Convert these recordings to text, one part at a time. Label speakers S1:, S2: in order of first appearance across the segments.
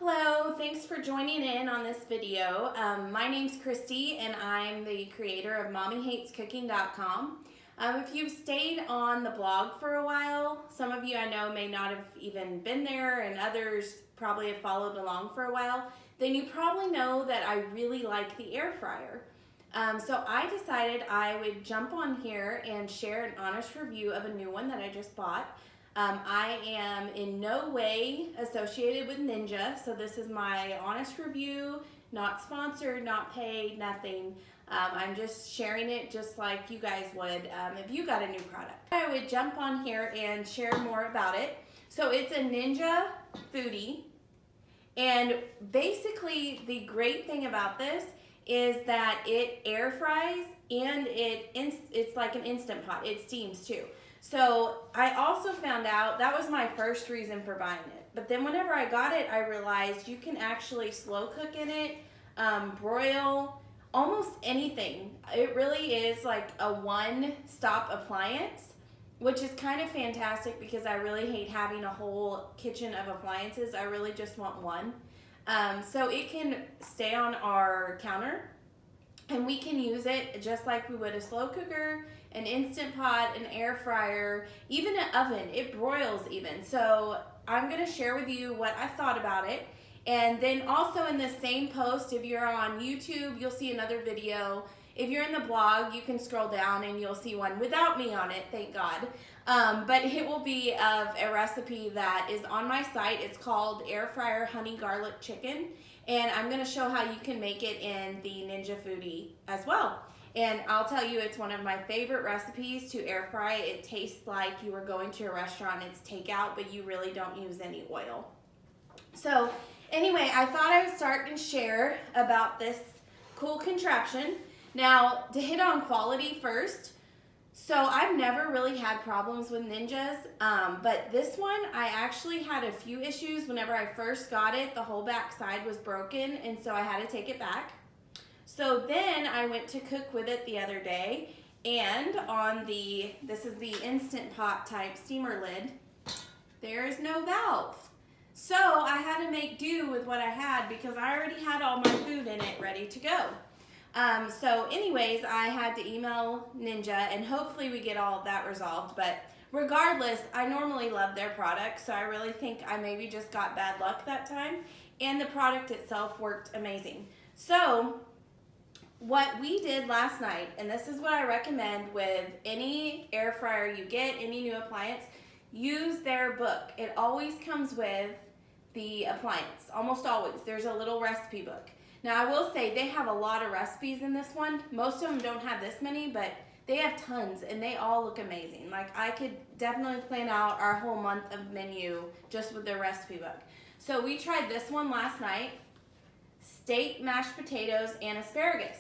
S1: Hello, thanks for joining in on this video. My name's Christy and I'm the creator of MommyHatesCooking.com. If you've stayed on the blog for a while, some of you I know may not have even been there and others probably have followed along for a while, then you probably know that I really like the air fryer. So I decided I would jump on here and share an honest review of a new one that I just bought. I am in no way associated with Ninja, so this is my honest review, not sponsored, not paid, nothing. I'm just sharing it just like you guys would if you got a new product. I would jump on here and share more about it. So it's a Ninja Foodi, and basically the great thing about this is that it air fries and it's like an Instant Pot. It steams too. So I also found out, that was my first reason for buying it. But then whenever I got it, I realized you can actually slow cook in it, broil, almost anything. It really is like a one-stop appliance, which is kind of fantastic because I really hate having a whole kitchen of appliances. I really just want one. So it can stay on our counter and we can use it just like we would a slow cooker, an Instant Pot, an air fryer, even an oven. It broils even. So I'm going to share with you what I thought about it. And then also in the same post, if you're on YouTube, you'll see another video. If you're in the blog, you can scroll down and you'll see one without me on it, thank God. But it will be of a recipe that is on my site. It's called Air Fryer Honey Garlic Chicken. And I'm going to show how you can make it in the Ninja Foodi as well. And I'll tell you, it's one of my favorite recipes to air fry. It tastes like you were going to a restaurant. It's takeout, but you really don't use any oil. So anyway, I thought I would start and share about this cool contraption. Now, to hit on quality first, so I've never really had problems with Ninjas, but this one, I actually had a few issues. Whenever I first got it, the whole back side was broken, and so I had to take it back. So then I went to cook with it the other day, and on this is the Instant Pot type steamer lid, there is no valve. So I had to make do with what I had because I already had all my food in it ready to go. So anyways, I had to email Ninja and hopefully we get all of that resolved. But regardless, I normally love their product, so I really think I maybe just got bad luck that time. And the product itself worked amazing. So what we did last night, and this is what I recommend with any air fryer you get, any new appliance, use their book. It always comes with the appliance, almost always. There's a little recipe book. Now I will say they have a lot of recipes in this one. Most of them don't have this many, but they have tons and they all look amazing. Like I could definitely plan out our whole month of menu just with their recipe book. So we tried this one last night, steak, mashed potatoes, and asparagus.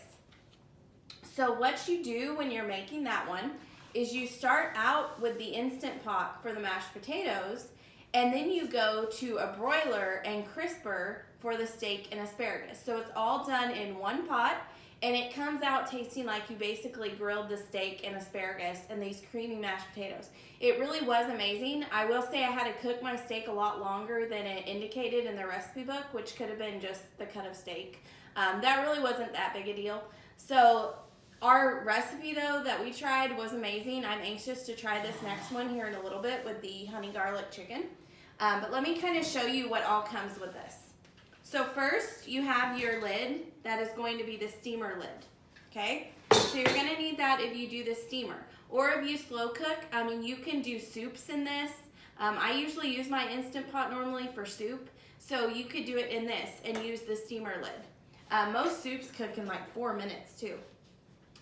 S1: So what you do when you're making that one is you start out with the Instant Pot for the mashed potatoes, and then you go to a broiler and crisper for the steak and asparagus. So it's all done in one pot, and it comes out tasting like you basically grilled the steak and asparagus and these creamy mashed potatoes. It really was amazing. I will say I had to cook my steak a lot longer than it indicated in the recipe book, which could have been just the cut of steak. That really wasn't that big a deal. So our recipe though that we tried was amazing. I'm anxious to try this next one here in a little bit with the honey garlic chicken. But let me kind of show you what all comes with this. So first you have your lid that is going to be the steamer lid, okay? So you're gonna need that if you do the steamer. Or if you slow cook, I mean you can do soups in this. I usually use my Instant Pot normally for soup, so you could do it in this and use the steamer lid. Most soups cook in like 4 minutes too.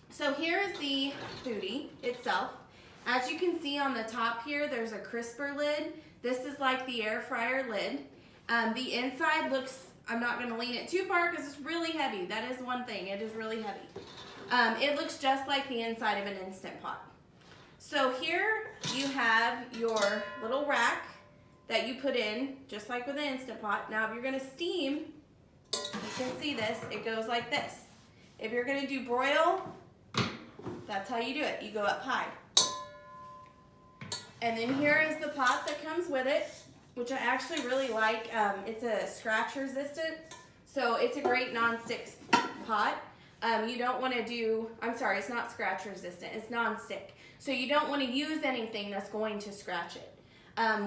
S1: So here is the Foodi itself. As you can see on the top here, there's a crisper lid. This is like the air fryer lid. The inside looks, I'm not going to lean it too far because it's really heavy. That is one thing, it is really heavy. It looks just like the inside of an Instant Pot. So here you have your little rack that you put in, just like with an Instant Pot. Now if you're going to steam, you can see this, it goes like this. If you're going to do broil, that's how you do it. You go up high. And then here is the pot that comes with it. which I actually really like. It's a scratch resistant, so it's a great non-stick pot. You don't want to do, I'm sorry, it's not scratch resistant, it's non-stick. So you don't want to use anything that's going to scratch it.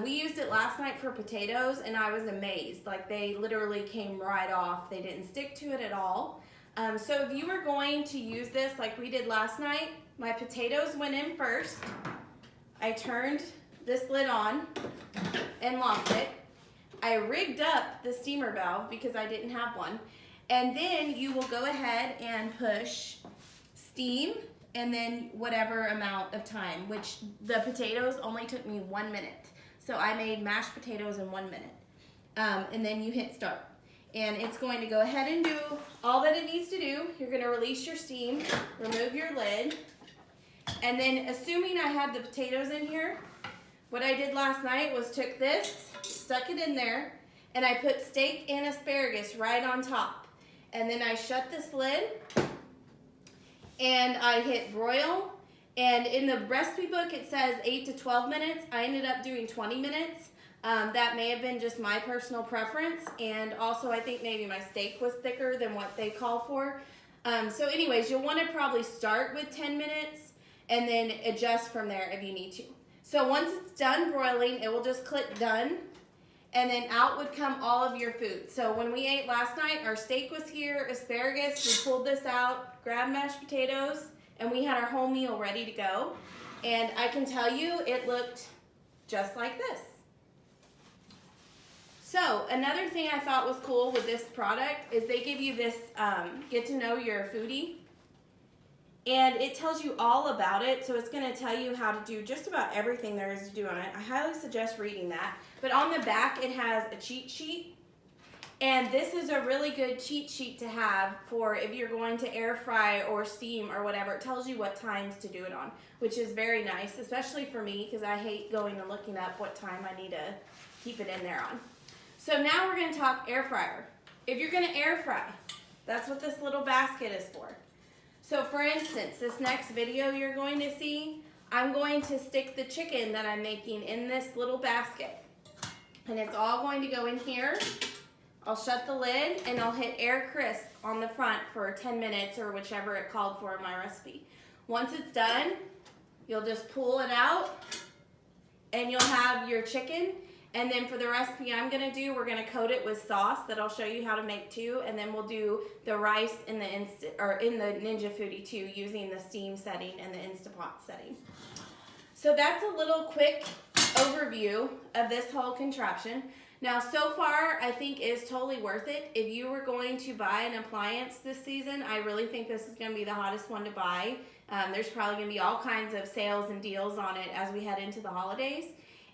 S1: We used it last night for potatoes and I was amazed. Like they literally came right off. They didn't stick to it at all. So if you were going to use this like we did last night, my potatoes went in first. I turned this lid on and locked it. I rigged up the steamer valve because I didn't have one. And then you will go ahead and push steam and then whatever amount of time, which the potatoes only took me 1 minute. So I made mashed potatoes in 1 minute. And then you hit start. And it's going to go ahead and do all that it needs to do. You're gonna release your steam, remove your lid, and then assuming I had the potatoes in here, what I did last night was took this, stuck it in there, and I put steak and asparagus right on top. And then I shut this lid, and I hit broil. And in the recipe book, it says 8 to 12 minutes. I ended up doing 20 minutes. That may have been just my personal preference. And also, I think maybe my steak was thicker than what they call for. So anyways, you'll want to probably start with 10 minutes and then adjust from there if you need to. So once it's done broiling, it will just click done. And then out would come all of your food. So when we ate last night, our steak was here, asparagus, we pulled this out, grabbed mashed potatoes, and we had our whole meal ready to go. And I can tell you, it looked just like this. So another thing I thought was cool with this product is they give you this get to know your foodie. And it tells you all about it, so it's going to tell you how to do just about everything there is to do on it. I highly suggest reading that. But on the back, it has a cheat sheet. And this is a really good cheat sheet to have for if you're going to air fry or steam or whatever. It tells you what times to do it on, which is very nice, especially for me because I hate going and looking up what time I need to keep it in there on. So now we're going to talk air fryer. If you're going to air fry, that's what this little basket is for. So for instance, this next video you're going to see, I'm going to stick the chicken that I'm making in this little basket. And it's all going to go in here. I'll shut the lid and I'll hit air crisp on the front for 10 minutes or whichever it called for in my recipe. Once it's done, you'll just pull it out and you'll have your chicken. And then for the recipe I'm gonna do, we're gonna coat it with sauce that I'll show you how to make too, and then we'll do the rice in the Ninja Foodi too, using the steam setting and the Instapot setting. So that's a little quick overview of this whole contraption. Now so far I think is totally worth it. If you were going to buy an appliance this season, I really think this is gonna be the hottest one to buy. There's probably gonna be all kinds of sales and deals on it as we head into the holidays.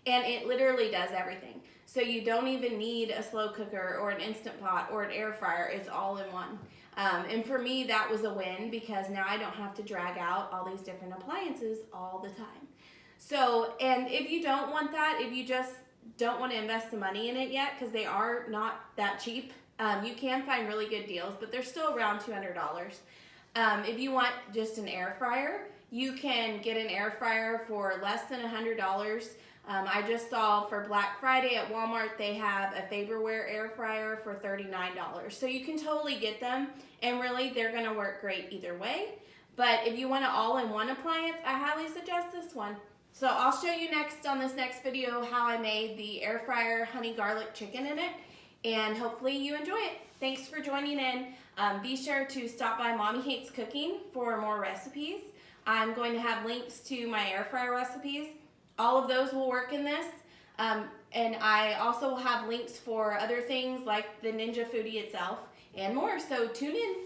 S1: And it literally does everything. So you don't even need a slow cooker or an Instant Pot or an air fryer. It's all in one. And for me, that was a win because now I don't have to drag out all these different appliances all the time. So, and if you don't want that, if you just don't want to invest the money in it yet, because they are not that cheap, you can find really good deals, but they're still around $200. If you want just an air fryer, you can get an air fryer for less than $100. I just saw for Black Friday at Walmart, they have a Faberware air fryer for $39. So you can totally get them, and really they're gonna work great either way. But if you want an all-in-one appliance, I highly suggest this one. So I'll show you next on this next video how I made the air fryer honey garlic chicken in it, and hopefully you enjoy it. Thanks for joining in. Be sure to stop by Mommy Hates Cooking for more recipes. I'm going to have links to my air fryer recipes. All of those will work in this. And I also will have links for other things like the Ninja Foodi itself and more. So tune in.